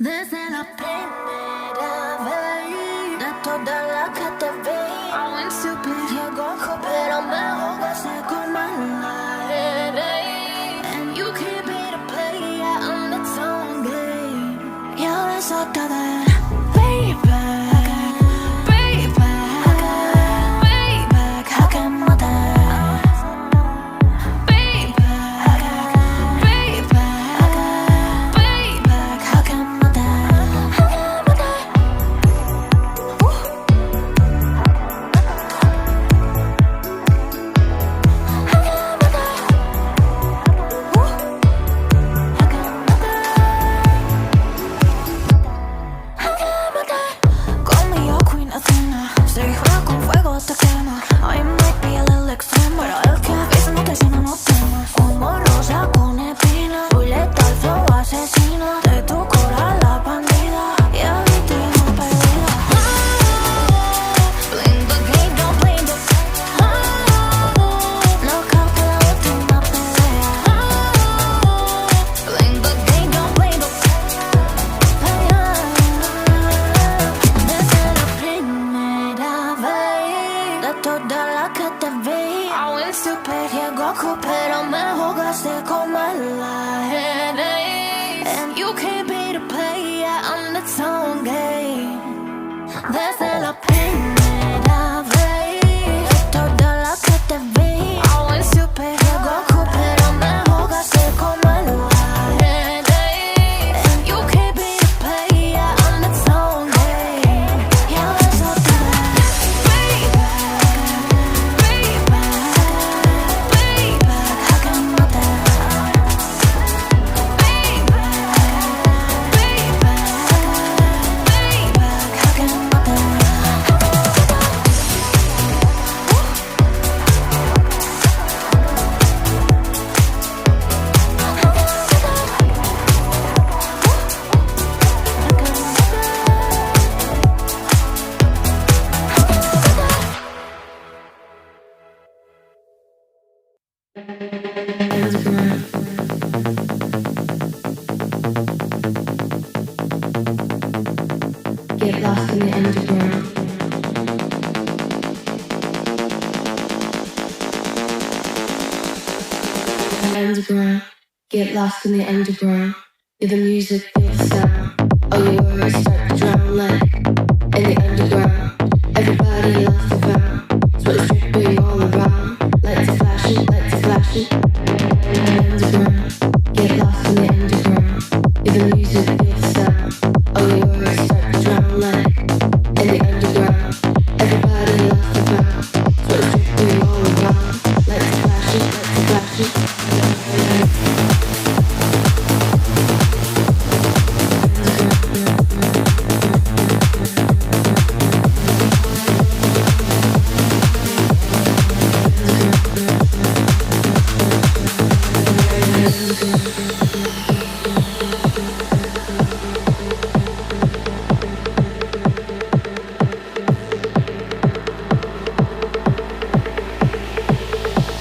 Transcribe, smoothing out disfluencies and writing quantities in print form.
Desde la primera vez, de toda la que te vi, aún supe llegó, pero me ahogaste con my life. And you can't be the player on the tongue game. Y ahora es otra vez, baby. Pero me jugaste con my life. And you can't be the player on the tongue game. Desde la primera vez, de toda la que te vi, aún supe Goku, pero me jugaste con my life. And you can't be the player on the tongue game. Y ahora es otra vez, Get lost in the underground. Underground. Get lost in the underground. You're the music, you're the sound. All your worries start to drown like in the underground. Everybody lost and found. So it's dripping all around. Lights are flashing, lights are flashing. Underground. Get lost in the underground. You're the music, you're the sound. All your worries start to drown like in the underground. Everybody lost and found. So it's dripping all around. Lights are flashing, lights are flashing.